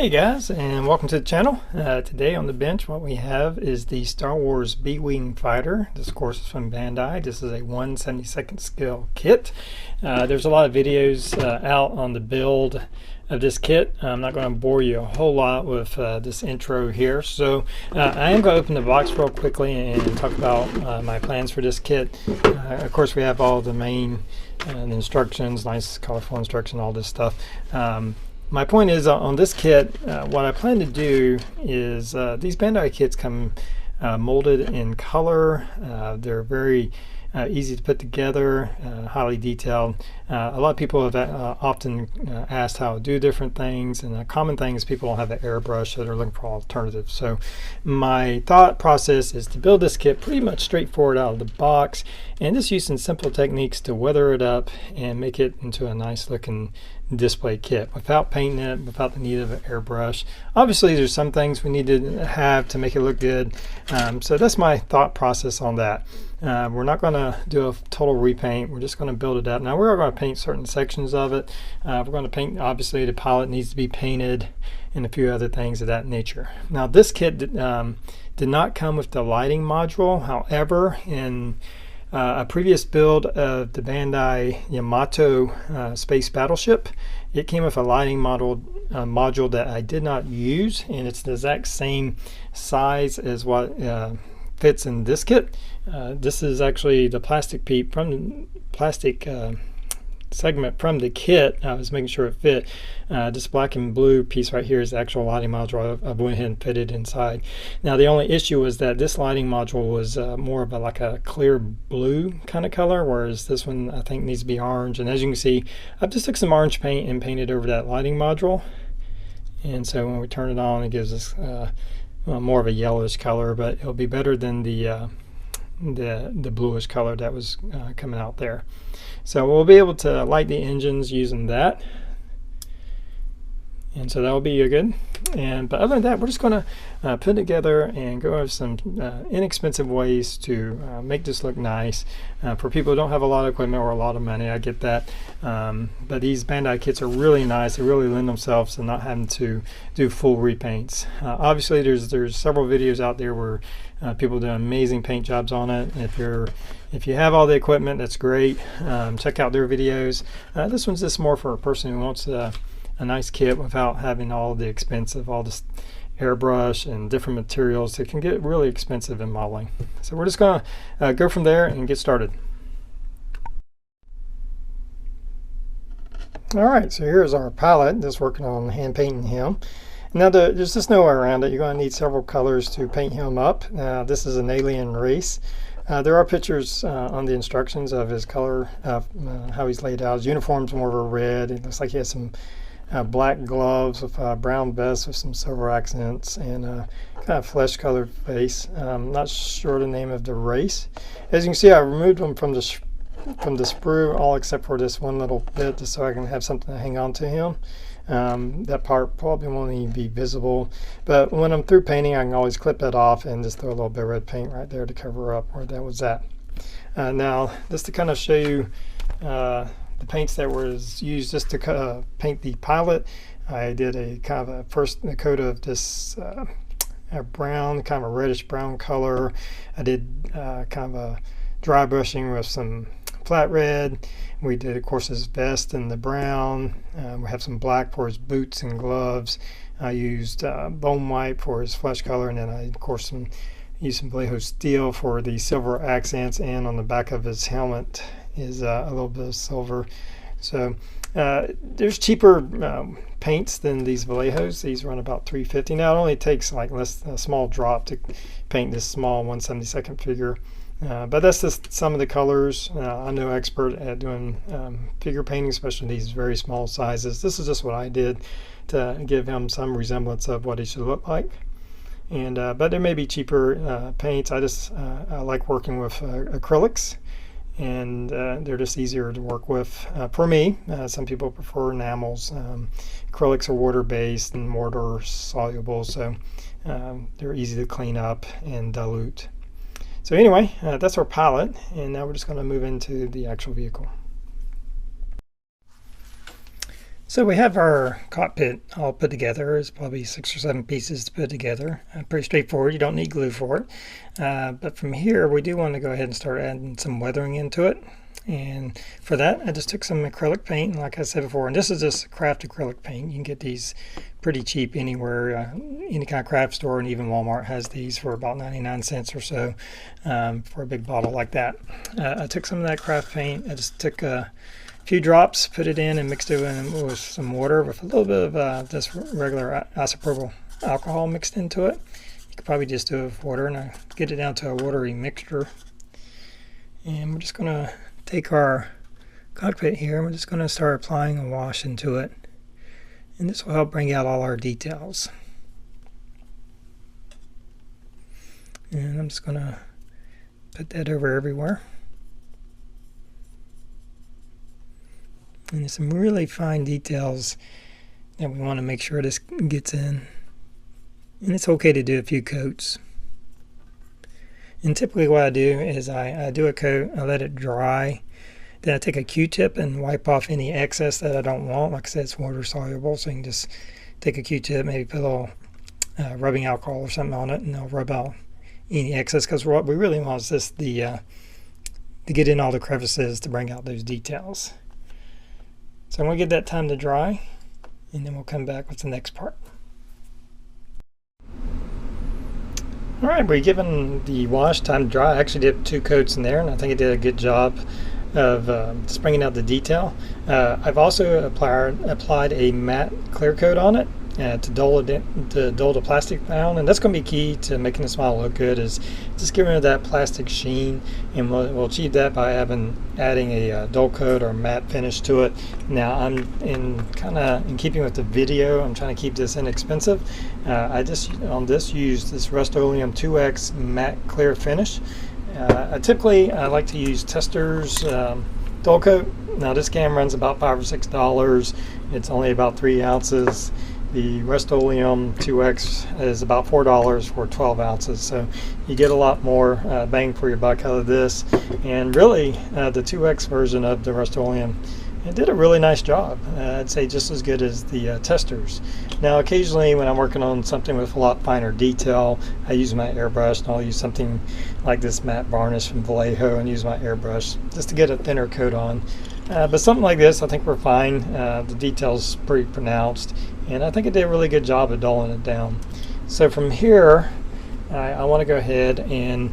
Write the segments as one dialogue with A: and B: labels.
A: Hey guys, and welcome to the channel. Today on the bench what we have is the Star Wars B-Wing fighter. This of course is from Bandai. This is a 1/72 scale kit. There's a lot of videos out on the build of this kit. I'm not going to bore you a whole lot with this intro here, so I am going to open the box real quickly and talk about my plans for this kit. Of course we have all the main instructions, nice colorful instruction, all this stuff. My point is on this kit, what I plan to do is these Bandai kits come molded in color. They're very easy to put together, highly detailed. A lot of people have often asked how to do different things, and a common thing is people don't have the airbrush, so they're looking for alternatives. So my thought process is to build this kit pretty much straightforward out of the box, and just using simple techniques to weather it up and make it into a nice looking display kit without painting it, without the need of an airbrush. Obviously there's some things we need to have to make it look good, so that's my thought process on that. We're not going to do a total repaint, we're just going to build it up. Now we're going to paint certain sections of it. We're going to paint, obviously the pilot needs to be painted and a few other things of that nature. Now this kit did not come with the lighting module. However, in a previous build of the Bandai Yamato space battleship, it came with a lighting module that I did not use, and it's the exact same size as what fits in this kit. This is actually the plastic piece from the plastic segment from the kit. I was making sure it fit. This black and blue piece right here is the actual lighting module. I went ahead and fitted inside. Now the only issue was that this lighting module was more of like a clear blue kind of color, whereas this one I think needs to be orange. And as you can see, I've just took some orange paint and painted over that lighting module, and so when we turn it on, it gives us more of a yellowish color, but it'll be better than the bluish color that was coming out there. So we'll be able to light the engines using that, and so that will be good. But other than that, we're just going to put together and go over some inexpensive ways to make this look nice for people who don't have a lot of equipment or a lot of money. I get that, but these Bandai kits are really nice. They really lend themselves to not having to do full repaints. Obviously there's several videos out there where people do amazing paint jobs on it. If you have all the equipment, that's great. Check out their videos. This one's just more for a person who wants a nice kit without having all the expense of all this airbrush and different materials. It can get really expensive in modeling. So we're just going to go from there and get started. Alright, so here's our pilot just working on hand painting him. Now there's just no way around it. You're going to need several colors to paint him up. This is an alien race. There are pictures on the instructions of his color, how he's laid out. His uniform's more of a red. It looks like he has some black gloves with a brown vest with some silver accents, and kind of flesh colored face. I'm not sure the name of the race. As you can see, I removed them from the sprue, all except for this one little bit, just so I can have something to hang on to him. That part probably won't even be visible, but when I'm through painting I can always clip that off and just throw a little bit of red paint right there to cover up where that was at. Now just to kind of show you the paints that was used just to paint the pilot, I did a kind of a first coat of this brown, kind of a reddish brown color. I did kind of a dry brushing with some flat red. We did of course his vest in the brown. We have some black for his boots and gloves. I used bone white for his flesh color, and then I of course used some Vallejo steel for the silver accents, and on the back of his helmet is a little bit of silver. So there's cheaper paints than these Vallejos. These run about $3.50. Now it only takes like a small drop to paint this small 1/72 figure. But that's just some of the colors. I'm no expert at doing figure painting, especially these very small sizes. This is just what I did to give him some resemblance of what he should look like. And but there may be cheaper paints. I like working with acrylics, and they're just easier to work with for me. Some people prefer enamels. Acrylics are water-based and water-soluble, so they're easy to clean up and dilute. So anyway, that's our pilot, and now we're just going to move into the actual vehicle. So we have our cockpit all put together. It's probably 6 or 7 pieces to put together. Pretty straightforward. You don't need glue for it. But from here, we do want to go ahead and start adding some weathering into it. And for that, I just took some acrylic paint, like I said before, and this is just craft acrylic paint. You can get these pretty cheap anywhere, any kind of craft store, and even Walmart has these for about 99 cents or so for a big bottle like that. I took some of that craft paint. I just took a few drops, put it in, and mixed it in with some water with a little bit of just regular isopropyl alcohol mixed into it. You could probably just do it with water, and I get it down to a watery mixture. And we're just going to take our cockpit here, and we're just going to start applying a wash into it. And this will help bring out all our details. And I'm just going to put that over everywhere. And there's some really fine details that we want to make sure this gets in. And it's okay to do a few coats. And typically what I do is I do a coat, I let it dry, then I take a Q-tip and wipe off any excess that I don't want. Like I said, it's water soluble, so you can just take a Q-tip, maybe put a little rubbing alcohol or something on it, and I'll rub out any excess, because what we really want is just to get in all the crevices to bring out those details. So I'm going to give that time to dry, and then we'll come back with the next part. Alright, we're given the wash time to dry. I actually did 2 coats in there, and I think it did a good job of just bringing out the detail. I've also applied a matte clear coat on it to dull the plastic down, and that's going to be key to making the smile look good, is just getting rid of that plastic sheen, and we'll achieve that by adding a dull coat or matte finish to it. Now I'm in keeping with the video, I'm trying to keep this inexpensive. I just on this used this Rust-Oleum 2X matte clear finish. I like to use Tester's dull coat. Now this can runs about $5 or $6. It's only about 3 ounces. The Rust-Oleum 2X is about $4 for 12 ounces, so you get a lot more bang for your buck out of this. And really, the 2X version of the Rust-Oleum, it did a really nice job. I'd say just as good as the Testers. Now occasionally when I'm working on something with a lot finer detail, I use my airbrush, and I'll use something like this matte varnish from Vallejo and use my airbrush just to get a thinner coat on. But something like this, I think we're fine. The detail's pretty pronounced, and I think it did a really good job of dulling it down. So from here, I want to go ahead and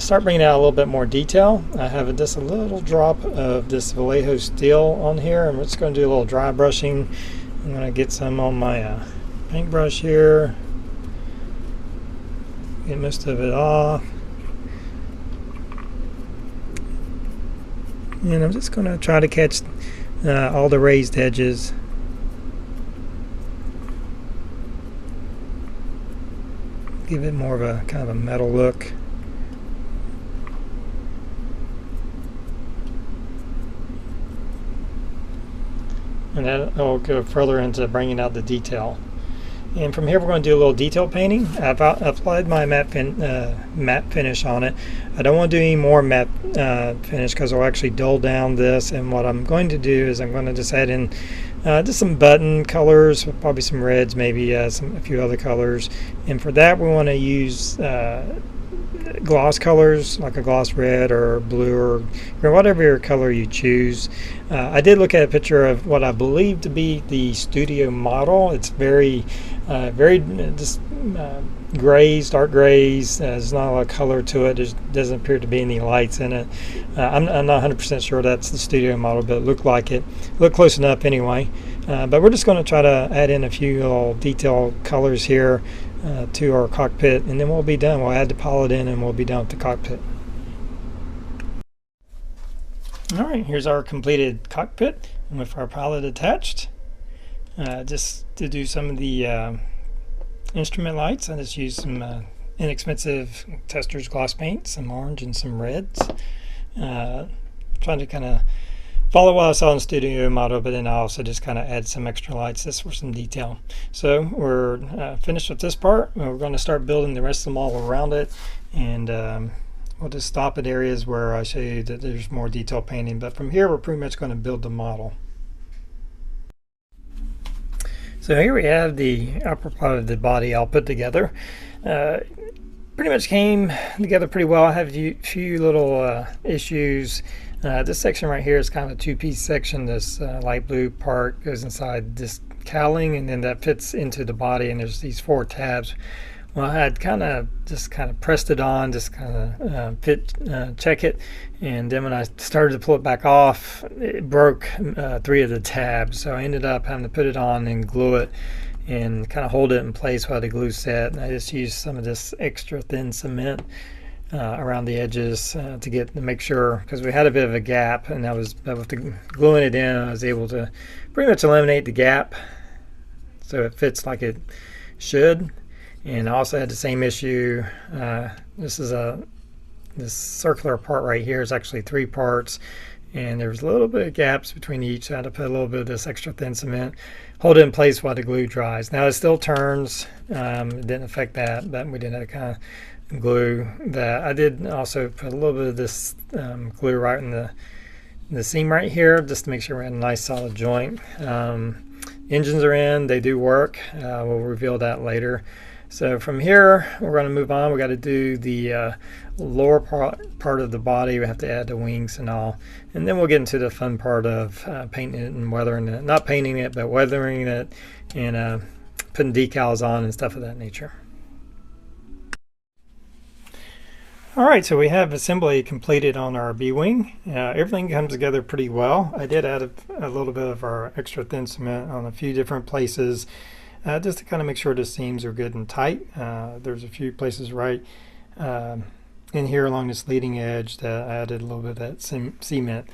A: start bringing out a little bit more detail. I have just a little drop of this Vallejo steel on here, and we're just going to do a little dry brushing. I'm going to get some on my paintbrush here, get most of it off. And I'm just going to try to catch all the raised edges. Give it more of a kind of a metal look. And that will go further into bringing out the detail. And from here we're going to do a little detail painting. I've applied my matte finish on it. I don't want to do any more matte finish because I'll actually dull down this. And what I'm going to do is I'm going to just add in just some button colors, probably some reds, maybe a few other colors. And for that we want to use gloss colors, like a gloss red or blue or whatever color you choose. I did look at a picture of what I believe to be the studio model. It's very grays, dark grays. There's not a lot of color to it. There doesn't appear to be any lights in it. I'm not 100% sure that's the studio model, but it looked like it. Looked close enough anyway. But we're just going to try to add in a few little detail colors here to our cockpit, and then we'll be done. We'll add the pilot in and we'll be done with the cockpit. Alright, here's our completed cockpit with our pilot attached. Just to do some of the instrument lights, I just used some inexpensive Tester's gloss paint, some orange and some reds. Trying to kind of follow what I saw in the studio model, but then I also just kind of add some extra lights just for some detail. So we're finished with this part. We're going to start building the rest of them all around it, and we'll just stop at areas where I show you that there's more detail painting. But from here we're pretty much going to build the model. So here we have the upper part of the body all put together. Pretty much came together pretty well. I have a few little issues. This section right here is kind of a two-piece section. This light blue part goes inside this cowling, and then that fits into the body, and there's these 4 tabs. Well, I had just pressed it on, just check it, and then when I started to pull it back off, it broke 3 of the tabs. So I ended up having to put it on and glue it and kind of hold it in place while the glue set. And I just used some of this extra thin cement around the edges to make sure, because we had a bit of a gap, and with the gluing it in, I was able to pretty much eliminate the gap so it fits like it should. And I also had the same issue. This circular part right here is actually 3 parts, and there's a little bit of gaps between each. So I had to put a little bit of this extra thin cement, hold it in place while the glue dries. Now it still turns. It didn't affect that, but we did have to kind of glue that. I did also put a little bit of this glue right in the seam right here, just to make sure we had a nice solid joint. Engines are in, they do work. We'll reveal that later. So from here, we're going to move on. We got to do the lower part of the body. We have to add the wings and all. And then we'll get into the fun part of painting it and weathering it. Not painting it, but weathering it and putting decals on and stuff of that nature. Alright, so we have assembly completed on our B-wing. Everything comes together pretty well. I did add a little bit of our extra thin cement on a few different places. Just to kind of make sure the seams are good and tight. There's a few places right in here along this leading edge that I added a little bit of that cement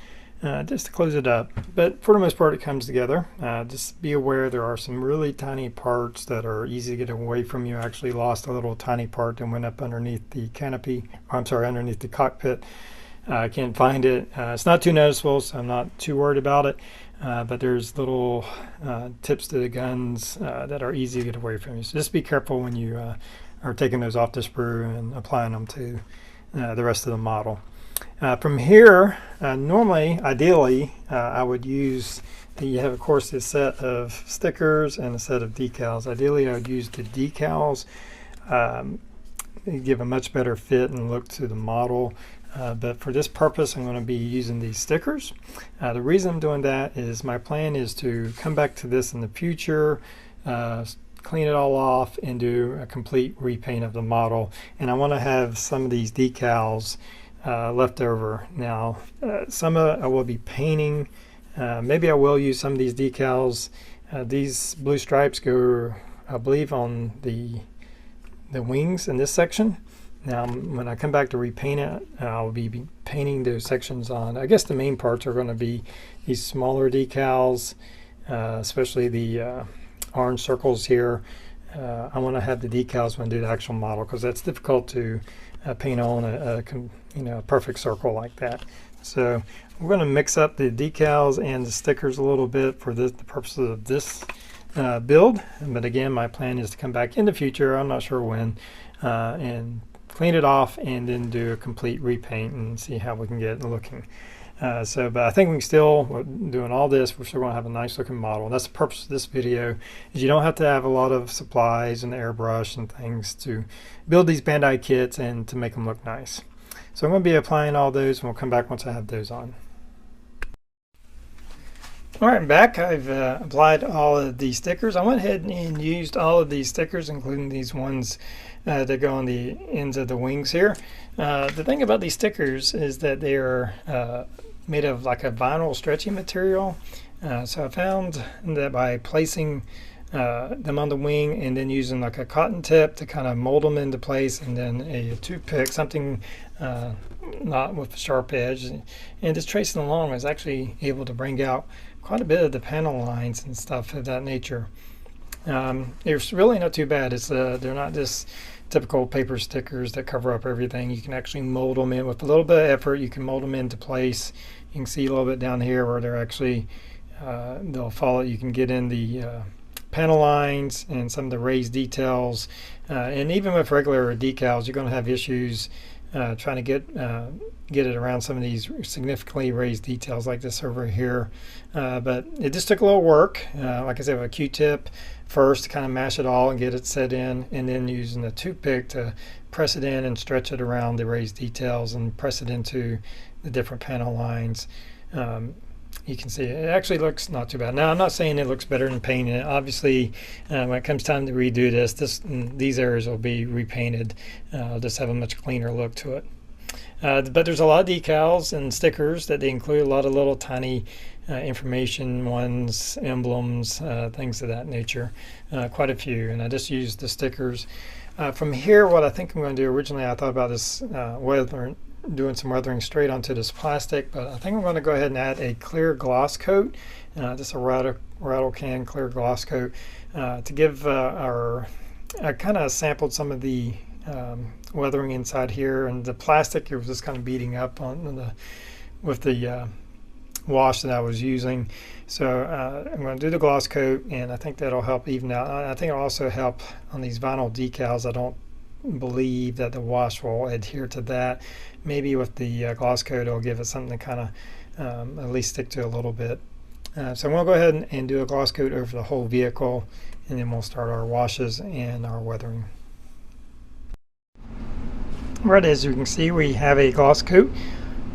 A: just to close it up. But for the most part, it comes together. Just be aware there are some really tiny parts that are easy to get away from you. I actually lost a little tiny part and went up underneath the canopy, underneath the cockpit. I can't find it. It's not too noticeable, so I'm not too worried about it. But there's little tips to the guns that are easy to get away from you. So just be careful when you are taking those off the sprue and applying them to the rest of the model. From here, ideally, I would use, you have of course a set of stickers and a set of decals. Ideally, I would use the decals. They give a much better fit and look to the model. But for this purpose, I'm going to be using these stickers. The reason I'm doing that is my plan is to come back to this in the future, clean it all off, and do a complete repaint of the model. And I want to have some of these decals left over. Now, some of it I will be painting. Maybe I will use some of these decals. These blue stripes go, I believe, on the wings in this section. Now, when I come back to repaint it, I'll be painting those sections on. I guess the main parts are going to be these smaller decals, especially the orange circles here. I want to have the decals when I do the actual model, because that's difficult to paint on a perfect circle like that. So we're going to mix up the decals and the stickers a little bit for the purposes of this build. But again, my plan is to come back in the future, I'm not sure when, and clean it off and then do a complete repaint and see how we can get it looking. But I think doing all this, we're still going to have a nice looking model. And that's the purpose of this video, is you don't have to have a lot of supplies and airbrush and things to build these Bandai kits and to make them look nice. So I'm going to be applying all those, and we'll come back once I have those on. Alright, I'm back. I've applied all of these stickers. I went ahead and used all of these stickers, including these ones that go on the ends of the wings here. The thing about these stickers is that they are made of like a vinyl stretchy material. So I found that by placing them on the wing and then using like a cotton tip to kind of mold them into place, and then a toothpick, something not with a sharp edge, and just tracing along, I was actually able to bring out quite a bit of the panel lines and stuff of that nature. They're really not too bad. They're not just typical paper stickers that cover up everything. You can actually mold them in with a little bit of effort. You can mold them into place. You can see a little bit down here where they're actually they'll follow. You can get in the panel lines and some of the raised details, and even with regular decals, you're going to have issues trying to get it around some of these significantly raised details like this over here. But it just took a little work. Like I said, with a Q-tip first to kind of mash it all and get it set in, and then using the toothpick to press it in and stretch it around the raised details and press it into the different panel lines. You can see it actually looks not too bad. Now, I'm not saying it looks better than painting it. Obviously, when it comes time to redo these areas will be repainted. I'll just have a much cleaner look to it. But there's a lot of decals and stickers that they include, a lot of little tiny information ones, emblems, things of that nature, quite a few. And I just used the stickers. From here, what I think I'm going to do, originally I thought about this doing some weathering straight onto this plastic, but I think I'm going to go ahead and add a clear gloss coat, just a rattle can clear gloss coat, to give I kind of sampled some of the weathering inside here, and the plastic it was just kind of beating up with the wash that I was using. So I'm going to do the gloss coat, and I think that'll help even out. I think it'll also help on these vinyl decals. I don't believe that the wash will adhere to that. Maybe with the gloss coat it'll give it something to kind of at least stick to a little bit. So I'm going to go ahead and do a gloss coat over the whole vehicle, and then we'll start our washes and our weathering. Right, as you can see, we have a gloss coat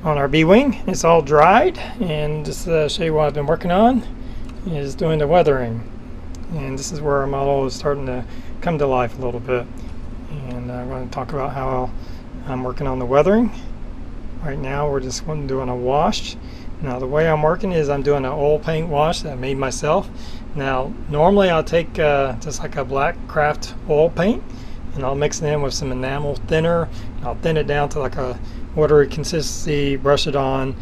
A: on our B-wing. It's all dried, and just to show you what I've been working on is doing the weathering. And this is where our model is starting to come to life a little bit. And I'm going to talk about how I'm working on the weathering. Right now we're just doing a wash. Now the way I'm working is I'm doing an oil paint wash that I made myself. Now normally I'll take just like a black craft oil paint, and I'll mix it in with some enamel thinner. I'll thin it down to like a watery consistency, brush it on,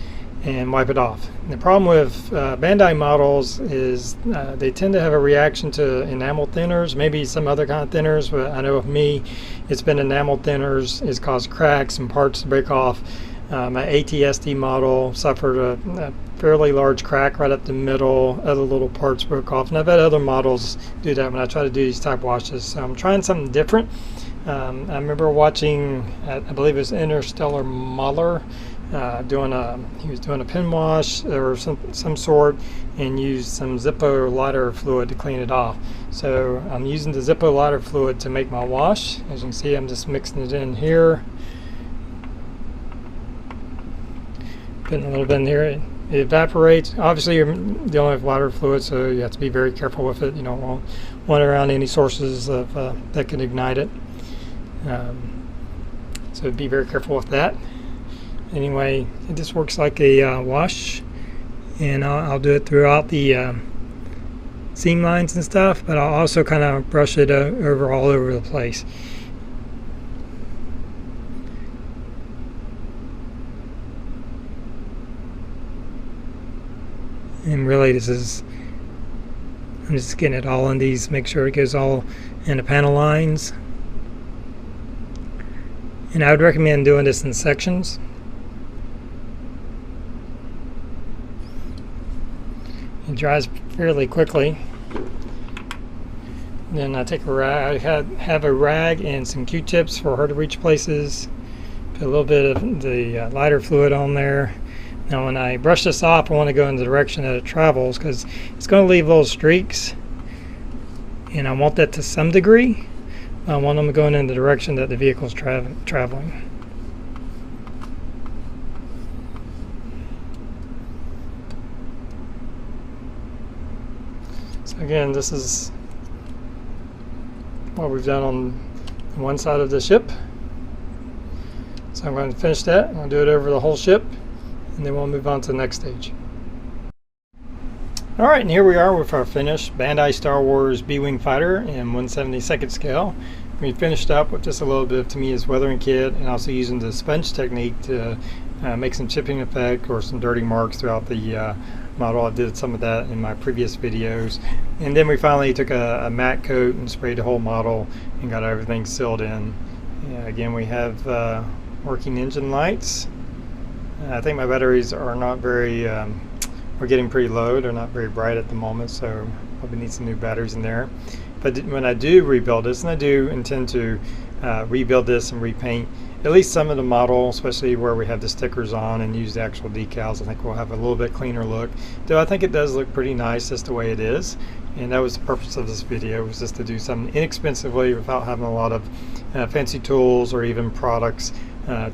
A: and wipe it off. And the problem with Bandai models is they tend to have a reaction to enamel thinners, maybe some other kind of thinners, but I know with me it's been enamel thinners. It's caused cracks and parts to break off. My ATSD model suffered a fairly large crack right up the middle. Other little parts broke off, and I've had other models do that when I try to do these type washes. So I'm trying something different. I remember watching, I believe it was Interstellar Mahler, he was doing a pen wash or some sort, and used some Zippo lighter fluid to clean it off. So I'm using the Zippo lighter fluid to make my wash. As you can see, I'm just mixing it in here, putting a little bit in here. It evaporates. Obviously you're dealing with lighter fluid, so you have to be very careful with it. You don't want it around any sources of that can ignite it. So be very careful with that. Anyway, it just works like a wash, and I'll do it throughout the seam lines and stuff, but I'll also kind of brush it over all over the place. And really I'm just getting it all in these, make sure it goes all in the panel lines. And I would recommend doing this in sections. It dries fairly quickly. Then I take a rag, I have a rag and some Q-tips for hard to reach places. Put a little bit of the lighter fluid on there. Now when I brush this off, I want to go in the direction that it travels, because it's going to leave little streaks, and I want that to some degree. I want them going in the direction that the vehicle's traveling. So again, this is what we've done on one side of the ship. So I'm going to finish that. I'm going to do it over the whole ship, and then we'll move on to the next stage. Alright, and here we are with our finished Bandai Star Wars B-Wing fighter in 1/72 scale. We finished up with just a little bit of Tamiya's weathering kit, and also using the sponge technique to make some chipping effect or some dirty marks throughout the model. I did some of that in my previous videos. And then we finally took a matte coat and sprayed the whole model and got everything sealed in. Again, we have working engine lights. I think my batteries are not very, we're getting pretty low. They're not very bright at the moment, so probably need some new batteries in there. But when I do rebuild this, and I do intend to rebuild this and repaint at least some of the model, especially where we have the stickers on, and use the actual decals. I think we'll have a little bit cleaner look, though I think it does look pretty nice just the way it is. And that was the purpose of this video, was just to do something inexpensively without having a lot of fancy tools or even products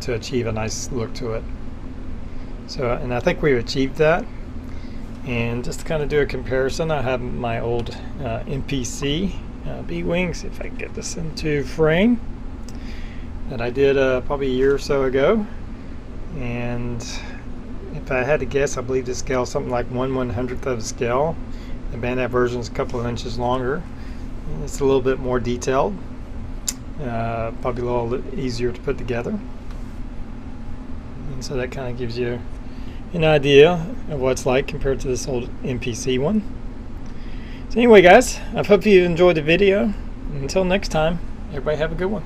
A: to achieve a nice look to it. So, and I think we've achieved that. And just to kind of do a comparison, I have my old MPC B-Wing. See if I can get this into frame, that I did probably a year or so ago. And if I had to guess, I believe this scale is something like 1/100th of a scale. The Bandai version is a couple of inches longer. It's a little bit more detailed, probably a little easier to put together. And so that kind of gives you an idea of what it's like compared to this old MPC one. So anyway guys, I hope you enjoyed the video. Until next time, everybody have a good one.